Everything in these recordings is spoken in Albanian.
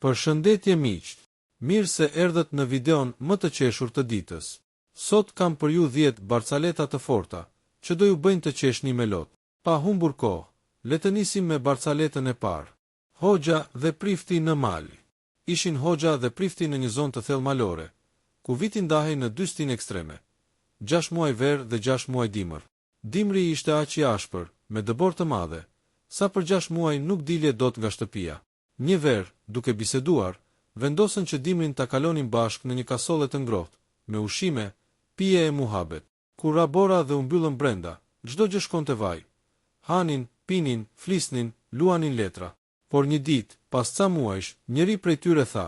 Përshëndetje miqt, mirë se erdhët në videon më të qeshur të ditës. Sot kam për ju 10 barcaleta të forta, që do ju bëjnë të qeshni me lot. Pa humbur kohë, le të nisim me barcaletën e parë. Hoxha dhe prifti në mal. Ishin hoxha dhe prifti në një zonë të thellë malore, ku viti ndahej në dy stinë ekstreme. 6 muaj verë dhe 6 muaj dimër. Dimri ishte aq i ashpër, me dëbor të madhe, sa për 6 muaj nuk dilje dot nga shtëpia. Një verë, duke biseduar, vendosën që dimrin ta kalonin bashk në një kasolle të ngrohtë, me ushqime, pije e muhabet. Kur rabora dhe u mbyllën brenda, çdo gjë shkonte vaj. Hanin, pinin, flisnin, luanin letra. Por një ditë, pas ca muajsh, njëri prej tyre tha: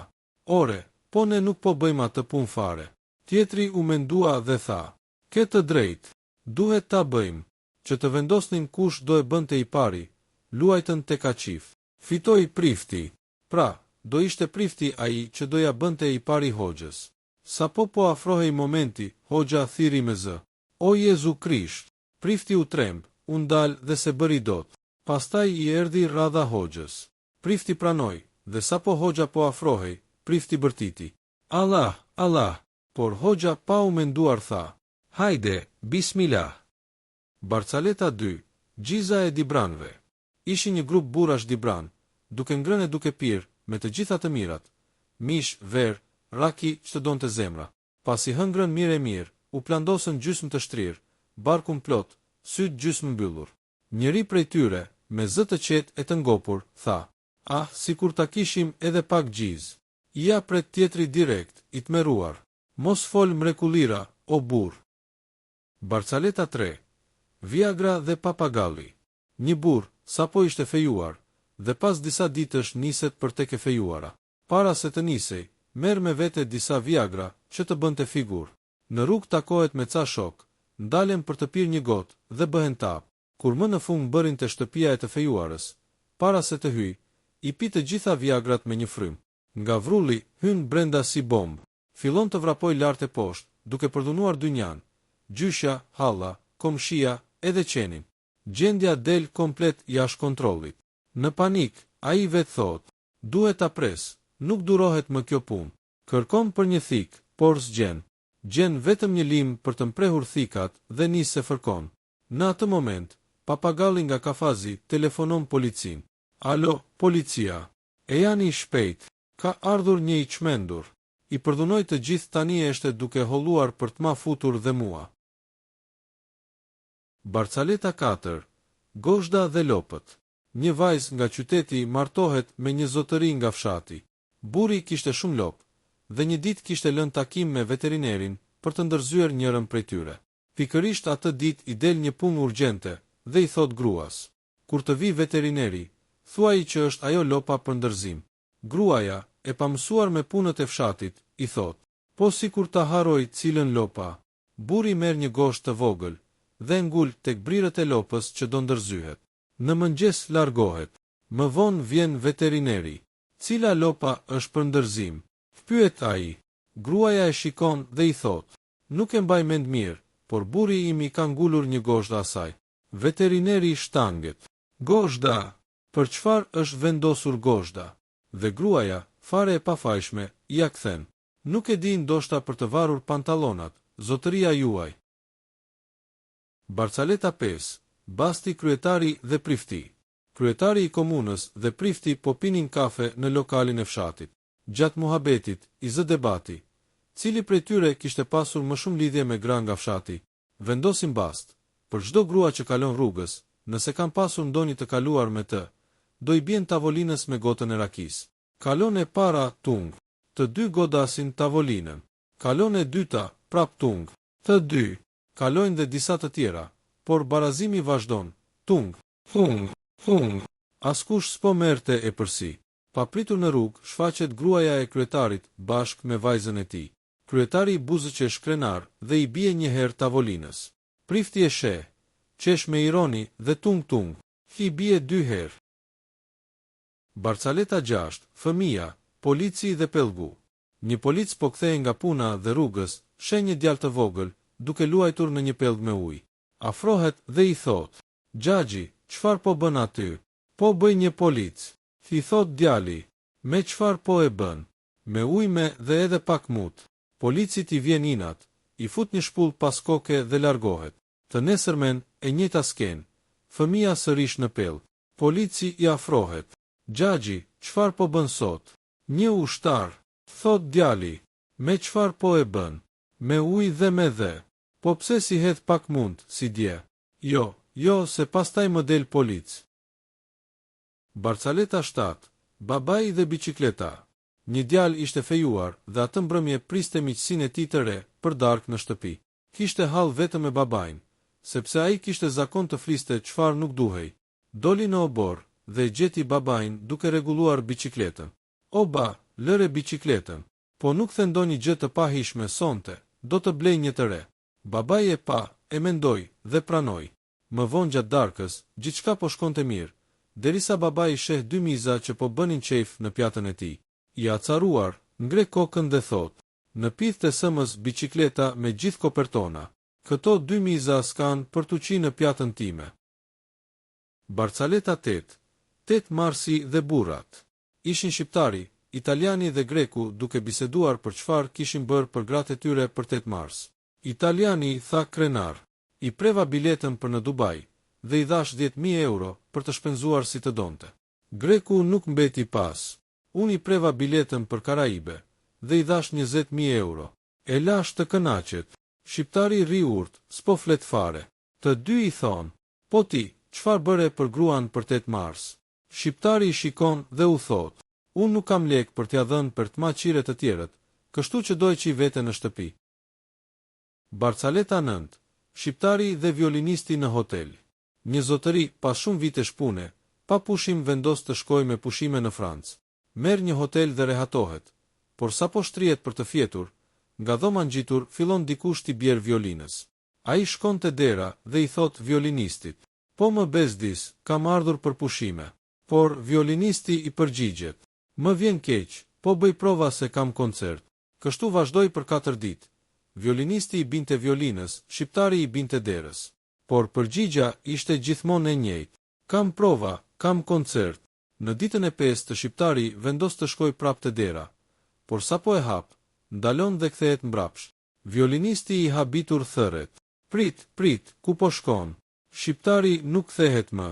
"Ore, po ne nuk po bëjmë atë punë fare." Tjetri u mendua dhe tha: "Ke të drejtë, duhet ta bëjmë." Që të vendosnin kush do e bënte i pari, luajtën tek aqif. Fitoi prifti. Pra, do ishte prifti ai që doja bënte i pari hoxhës. Sapo po afrohej momenti, hoxha thiri me zë: "O Jezu Krisht!" Prifti u tremb, u ndal dhe se bëri dot. Pastaj i erdhi radha hoxhës. Prifti pranoi, dhe sapo hoxha po afrohej, prifti bërtiti: "Allah, Allah!" Por hoxha pa u menduar tha: "Hajde, bismillah." Barcaleta 2, Gjiza e Dibranëve. Ishi një grup burrash Dibran, duke ngrënë e duke pirë, me të gjitha të mirat, mish, verë, raki, ç'të donte zemra. Pasi hëngrën mirë, u plandosën gjysmë të shtrirë, barkun plot, sytë gjysmë mbyllur. Njëri prej tyre, me zë të qetë e të ngopur, tha: "Ah, sikur ta kishim edhe pak gjizë." Ja pret tjetri direkt, i tmeruar: "Mos fol mrekullira, o burr." Barcaleta 3, Viagra dhe papagalli. Një burr, sapo ishte fejuar, dhe pas disa ditësh niset për tek e fejuara. Para se të nisej, merr me vete disa Viagra që të bënte figurë. Në rrugë takohet me ca shok, ndalen për të pirë një gotë dhe bëhen tap. Kur më në fund bërin te shtëpia e të fejuarës, para se të hyj, i pi të gjitha Viagrat me një frym. Nga vrulli hyn brenda si bombë. Fillon të vrapoj lart e poshtë, duke përdhunuar dynjan, gjyshja, halla, komshia, edhe qenin. Gjendja del komplet jashtë kontrollit. Në panik, ai vetë thot: "Duhet ta pres, nuk durohet më kjo punë." Kërkon për një thik, por s'gjen. Gjen vetëm një lim për të mprehur thikat dhe nis se fërkon. Në atë moment, papagalli nga kafazi telefonon policin. "Alo, policia. E jani shpejt, ka ardhur një i çmendur. I përdhunoj të gjithë tani është duke holluar për të ma futur dhe mua." Barcaleta 4, Gozhda dhe lopët. Një vajzë nga qyteti martohet me një zotëri nga fshati. Burri kishte shumë lopë, dhe një ditë kishte lënë takim me veterinerin për të ndërzyer njërën prej tyre. Pikërisht atë ditë i del një punë urgjente dhe i thot gruas: "Kur të vi veterineri, thuaj që është ajo lopa për ndërzim." Gruaja, e pamësuar me punët e fshatit, i thot: "Po sikur ta haroj cilën lopa." Burri merr një gozhd të vogël dhe ngul tek brirët e lopës që do ndërzyhet. Në mëngjes largohet. Më vonë vjen veterineri. "Cila lopa është për ndërzim?" pyet ai. Gruaja e shikon dhe i thot: "Nuk e mbaj mend mirë, por burri im i ka ngulur një gozhd asaj." Veterineri shtanget: "Gozhda, për çfarë është vendosur gozhda?" Dhe gruaja, fare e pafajshme, ja kthen: "Nuk e di, ndoshta për të varur pantallonat, zotëria juaj." Barcaleta 5, Basti kryetari dhe prifti. Kryetari i komunës dhe prifti po pinin kafe në lokalin e fshatit. Gjatë muhabetit, i zë debati: cili prej tyre kishte pasur më shumë lidhje me gra nga fshati. Vendosin bast: për çdo grua që kalon rrugës, nëse kanë pasur ndonjë të kaluar me të, do i bien tavolinës me gotën e rakis. Kalon e para tung, të dy godasin tavolinën. Kalon e dyta prap tung, të dy. Kalojnë dhe disa të tjera, por barazimi vazhdon: tung, tung, tung. Askush s'po merrte e përsi. Papritur në rrugë, shfaqet gruaja e kryetarit bashkë me vajzën e tij. Kryetari i buzëqesh krenar dhe i bie një herë tavolinës. Prifti e sheh, qesh me ironi dhe tung tung, i bie 2 herë. Barcaleta 6, fëmia, polici dhe pellgu. Një polic po kthehej nga puna dhe rrugës, sheh një djalë të vogël duke luajtur në një pellg me ujë. Afrohet dhe i thot: "Xhaxhi, çfarë po bën aty?" "Po bëj një polic." I thot djali: Me çfarë po e bën? Me ujme dhe edhe pak mut. Policit i vjen inat, i fut një shpull pas koke dhe largohet. Të nesërmen, e njëjta skenë. Fëmia sërish në pellë. Polici i afrohet. Xhaxhi, çfarë po bën sot? Një ushtar, thot djali. Me çfarë po e bën? Me ujë dhe me dhe. Po pse si hedh pak mund, si dje? Jo, se pastaj më del polic. Barcaleta 7. Babai dhe bicikleta. Një djalë ishte fejuar dhe atë mbrëmje priste miqësinë e tij të re për darkë në shtëpi. Kishte hall vetëm me babain, sepse ai kishte zakon të fliste çfarë nuk duhej. Doli në obor dhe gjeti babain duke rregulluar bicikletën. O ba, lëre bicikletën, po nuk the ndonjë gjë të pahishme sonte, do të blej një të re. Babai e pa, e mendoi dhe pranoi. Më vonë gjatë darkës, gjithçka po shkonte mirë, derisa babai sheh dy miza që po bënin qejf në pjatën e tij. I acaruar, ngre kokën dhe thot: "Në pith të sëmës bicikleta me gjithë kopertona. Këto dy miza s'kan për të qi në pjatën time." Barcaleta 8. 8 marsi dhe burrat. Ishin shqiptari, italiani dhe greku duke biseduar për çfarë kishin bërë për gratë e tyre për 8 mars. Italiani tha krenar: "I preva biletën për në Dubai dhe i dhash 10.000 euro për të shpenzuar si të donte." Greku nuk mbeti pas. "Unë i preva biletën për Karaibe dhe i dhash 20.000 euro." E lash të kënaqet. Shqiptari ri urt, s'po flet fare. Të dy i thon: "Po ti, çfarë bëre për gruan për 8 mars?" Shqiptari i shikon dhe u thot: "Unë nuk kam lek për t'ia dhënë për të maqire të tjerët, kështu që doj qi vete në shtëpi." Barcaleta 9. Shqiptari dhe violinisti në hotel. Një zotëri, pas shumë vitesh pune, pa pushim vendos të shkoj me pushime në Francë. Merr një hotel dhe rehatohet, por sapo shtrihet për të fjetur, nga dhoma ngjitur fillon dikush t'i bjerë violinës. Ai shkon te dera dhe i thot violinistit: "Po më bezdis, kam ardhur për pushime." Por violinisti i përgjigjet: "Më vjen keq, po bëj prova se kam koncert." Kështu vazhdoi për 4 ditë. Violinisti i binte violinës, shqiptari i binte derës. Por përgjigja ishte gjithmonë e njëjtë: "Kam prova, kam koncert." Në ditën e 5 të shqiptari vendos të shkoj prap te dera, por sapo e hap, ndalon dhe kthehet mbrapsht. Violinisti i habitur thërret: Prit, ku po shkon?" Shqiptari nuk kthehet më.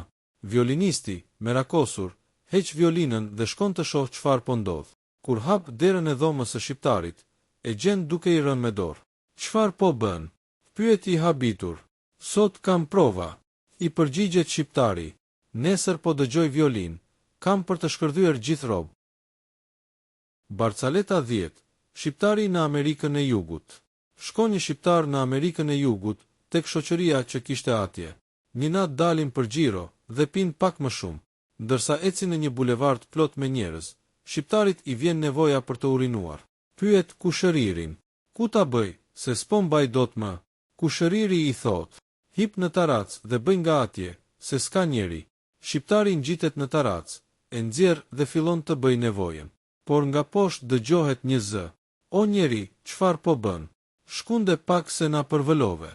Violinisti, merakosur, heq violinën dhe shkon të shoh çfarë po ndodh. Kur hap derën e dhomës së shqiptarit, e gjen duke i rënë me dorë. "Çfarë po bën?" pyeti i habitur. "Sot kam prova." I përgjigjet shqiptari: "Nesër po dëgjoj violin, kam për të shkërdhyer gjithë rrob." Barcaleta 10. Shqiptari në Amerikën e Jugut. Shkon një shqiptar në Amerikën e Jugut tek shoqëria që kishte atje. Një natë dalin për xhiro dhe pin pak më shumë. Ndërsa ecin në një bulevard plot me njerëz, shqiptarit i vjen nevoja për të urinuar. Pyet kushëririn: "Ku ta bëj, se s'po mbaj dot më?" Kushëriri i thot: "Hip në tarac dhe bëj nga atje, se s'ka njeri." Shqiptari ngjitet në tarac, e nxjerr dhe fillon të bëj nevojën. Por nga poshtë dëgjohet një zë: "O njeri, çfarë po bën? Shkunde pak se na përvëlove."